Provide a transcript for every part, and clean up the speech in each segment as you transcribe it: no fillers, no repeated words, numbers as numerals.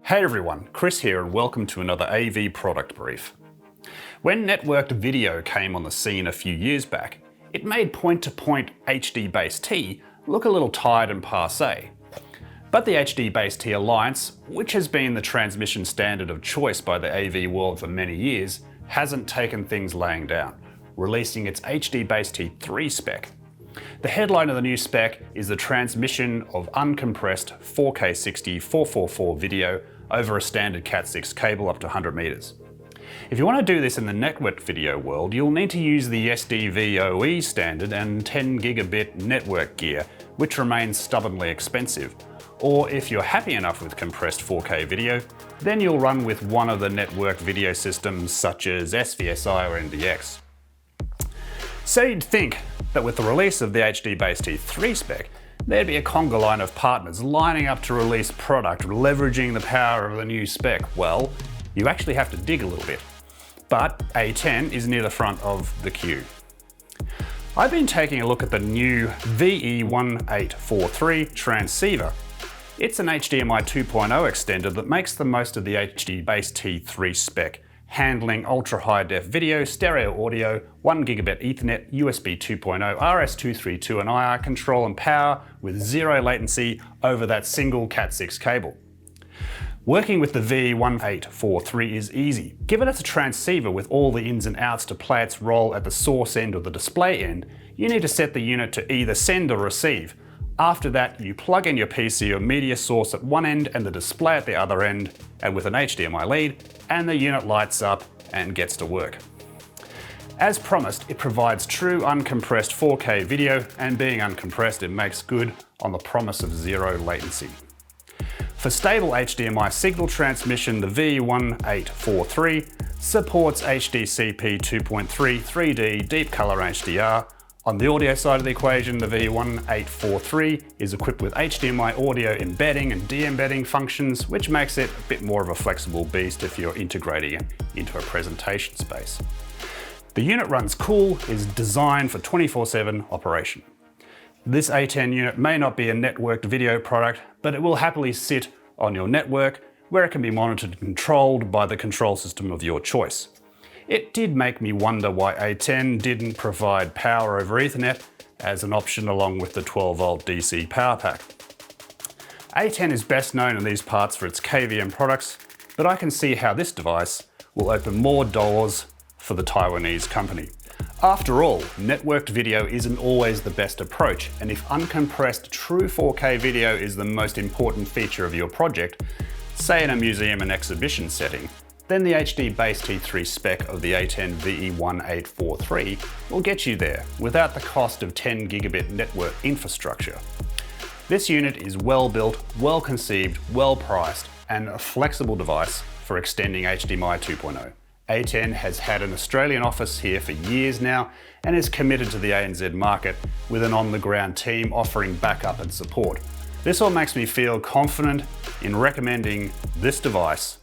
Hey everyone, Chris here and welcome to another AV product brief. When networked video came on the scene a few years back, it made point-to-point HDBaseT look a little tired and passé. But the HDBaseT Alliance, which has been the transmission standard of choice by the AV world for many years, hasn't taken things laying down, releasing its HDBaseT 3 spec. The headline of the new spec is the transmission of uncompressed 4K 60 444 video over a standard Cat6 cable up to 100 meters. If you want to do this in the network video world, you'll need to use the SDVoE standard and 10 gigabit network gear, which remains stubbornly expensive. Or if you're happy enough with compressed 4K video, then you'll run with one of the network video systems such as SVSI or NDX. So you'd think that with the release of the HDBaseT 3 spec, there'd be a conga line of partners lining up to release product leveraging the power of the new spec. Well, you actually have to dig a little bit. But ATEN is near the front of the queue. I've been taking a look at the new VE1843 Transceiver. It's an HDMI 2.0 extender that makes the most of the HDBaseT 3 spec, handling ultra-high def video, stereo audio, 1 gigabit Ethernet, USB 2.0, RS232 and IR control and power with zero latency over that single Cat6 cable. Working with the VE1843 is easy. Given it's a transceiver with all the ins and outs to play its role at the source end or the display end, you need to set the unit to either send or receive. After that, you plug in your PC or media source at one end and the display at the other end, and with an HDMI lead, and the unit lights up and gets to work. As promised, it provides true uncompressed 4K video, and being uncompressed, it makes good on the promise of zero latency. For stable HDMI signal transmission, the VE1843 supports HDCP 2.3 3D deep color HDR. On the audio side of the equation, the VE1843 is equipped with HDMI audio embedding and de-embedding functions, which makes it a bit more of a flexible beast if you're integrating it into a presentation space. The unit runs cool, is designed for 24/7 operation. This ATEN unit may not be a networked video product, but it will happily sit on your network where it can be monitored and controlled by the control system of your choice. It did make me wonder why ATEN didn't provide power over Ethernet as an option along with the 12-volt DC power pack. ATEN is best known in these parts for its KVM products, but I can see how this device will open more doors for the Taiwanese company. After all, networked video isn't always the best approach, and if uncompressed true 4K video is the most important feature of your project, say in a museum and exhibition setting, then the HDBaseT 3 spec of the ATEN VE1843 will get you there without the cost of 10 gigabit network infrastructure. This unit is well built, well conceived, well priced, and a flexible device for extending HDMI 2.0. ATEN has had an Australian office here for years now and is committed to the ANZ market with an on-the-ground team offering backup and support. This all makes me feel confident in recommending this device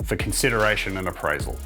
for consideration and appraisal.